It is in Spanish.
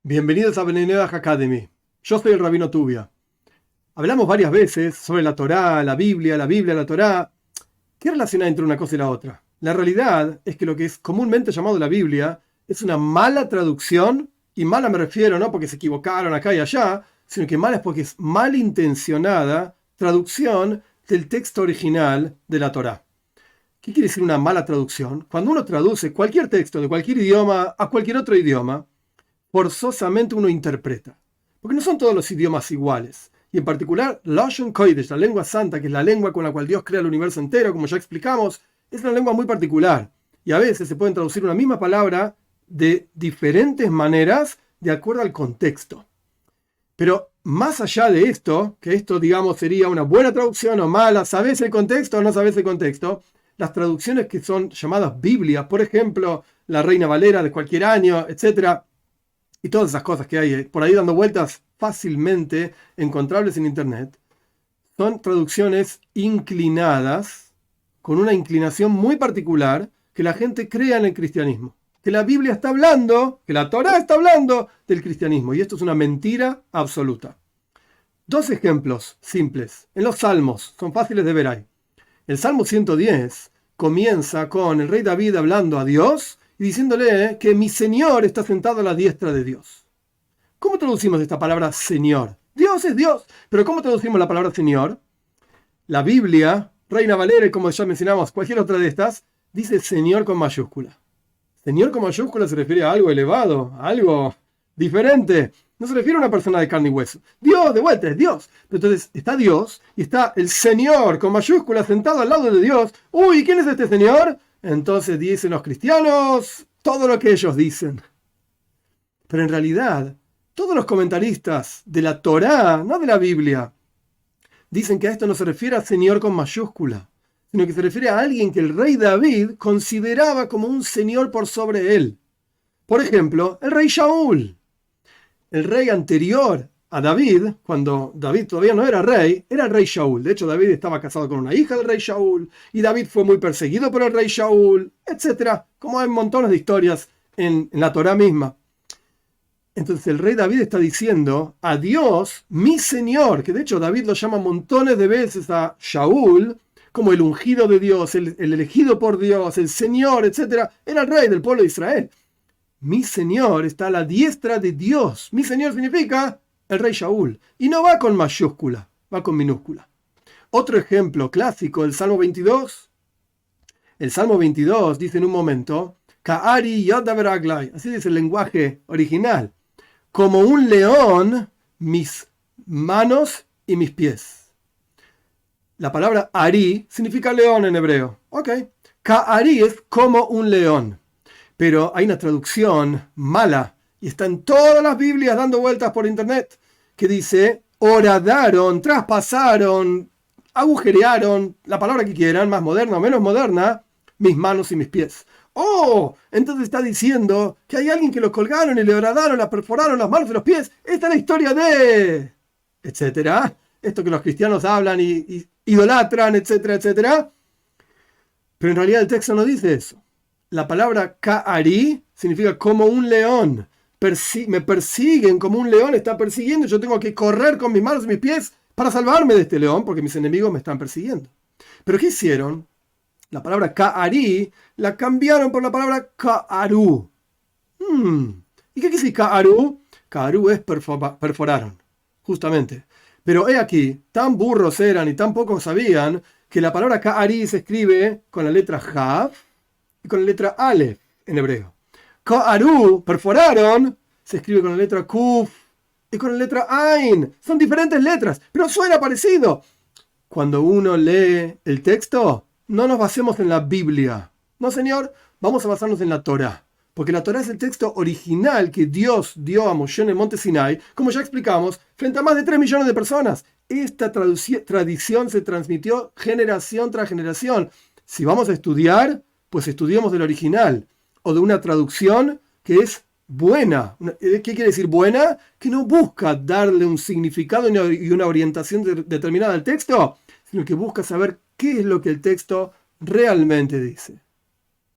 Bienvenidos a Beneneach Academy. Yo soy el Rabino Tubia. Hablamos varias veces sobre la Torá, la Biblia, la Torá. ¿Qué relación hay entre una cosa y la otra? La realidad es que lo que es comúnmente llamado la Biblia es una mala traducción, y mala me refiero no porque se equivocaron acá y allá, sino que mala es porque es malintencionada traducción del texto original de la Torá. ¿Qué quiere decir una mala traducción? Cuando uno traduce cualquier texto de cualquier idioma a cualquier otro idioma, forzosamente uno interpreta. Porque no son todos los idiomas iguales. Y en particular, Lashon Kodesh, la lengua santa, que es la lengua con la cual Dios crea el universo entero, como ya explicamos, es una lengua muy particular. Y a veces se pueden traducir una misma palabra de diferentes maneras de acuerdo al contexto. Pero más allá de esto, que esto digamos sería una buena traducción o mala, ¿sabes el contexto o no sabes el contexto? Las traducciones que son llamadas Biblia, por ejemplo, la Reina Valera de cualquier año, etcétera, y todas esas cosas que hay por ahí dando vueltas fácilmente encontrables en internet, son traducciones inclinadas, con una inclinación muy particular, que la gente crea en el cristianismo. Que la Biblia está hablando, que la Torá está hablando del cristianismo. Y esto es una mentira absoluta. Dos ejemplos simples. En los Salmos, son fáciles de ver ahí. El Salmo 110 comienza con el rey David hablando a Dios y diciéndole que mi Señor está sentado a la diestra de Dios. ¿Cómo traducimos esta palabra Señor? Dios es Dios. Pero ¿cómo traducimos la palabra Señor? La Biblia, Reina Valera y como ya mencionamos cualquier otra de estas, dice Señor con mayúscula. Señor con mayúscula se refiere a algo elevado, a algo diferente. No se refiere a una persona de carne y hueso. Dios, de vuelta, es Dios. Pero entonces está Dios y está el Señor con mayúscula sentado al lado de Dios. Uy, ¿quién es este Señor? Entonces dicen los cristianos todo lo que ellos dicen. Pero en realidad, todos los comentaristas de la Torá, no de la Biblia, dicen que a esto no se refiere a Señor con mayúscula, sino que se refiere a alguien que el rey David consideraba como un señor por sobre él. Por ejemplo, el rey Shaul. El rey anterior a David, cuando David todavía no era el rey Shaul. De hecho, David estaba casado con una hija del rey Shaul, y David fue muy perseguido por el rey Shaul, etc. Como hay montones de historias en la Torá misma. Entonces el rey David está diciendo a Dios, mi Señor, que de hecho David lo llama montones de veces a Shaul, como el ungido de Dios, el elegido por Dios, el Señor, etc. Era el rey del pueblo de Israel. Mi Señor está a la diestra de Dios. Mi Señor significa el rey Shaul. Y no va con mayúscula, va con minúscula. Otro ejemplo clásico, el Salmo 22. El Salmo 22 dice en un momento, Ka'ari Yad Veraglai, así dice el lenguaje original, como un león, mis manos y mis pies. La palabra Ari significa león en hebreo. Ok. Ka'ari es como un león. Pero hay una traducción mala, y está en todas las Biblias dando vueltas por internet, que dice, horadaron, traspasaron, agujerearon, la palabra que quieran, más moderna o menos moderna, mis manos y mis pies. Oh, entonces está diciendo que hay alguien que lo colgaron y le horadaron, le perforaron las manos y los pies. Esta es la historia de... etcétera. Esto que los cristianos hablan y idolatran, etcétera, etcétera. Pero en realidad el texto no dice eso. La palabra Ka'ari significa como un león. Me persiguen como un león está persiguiendo. Yo tengo que correr con mis manos y mis pies para salvarme de este león porque mis enemigos me están persiguiendo. ¿Pero qué hicieron? La palabra Ka'ari la cambiaron por la palabra Ka'aru. ¿Y qué quiere decir Ka'aru? Ka'aru es perforaron, justamente. Pero he aquí, tan burros eran y tan pocos sabían que la palabra Ka'ari se escribe con la letra Jav y con la letra Aleph en hebreo. Ka'aru, perforaron, se escribe con la letra Kuf y con la letra Ain. Son diferentes letras, pero suena parecido. Cuando uno lee el texto, no nos basemos en la Biblia. No, señor, vamos a basarnos en la Torá. Porque la Torá es el texto original que Dios dio a Moshe en el monte Sinai, como ya explicamos, frente a más de 3 millones de personas. Esta tradición se transmitió generación tras generación. Si vamos a estudiar, pues estudiemos del original o de una traducción que es buena. ¿Qué quiere decir buena? Que no busca darle un significado y una orientación determinada al texto, sino que busca saber qué es lo que el texto realmente dice.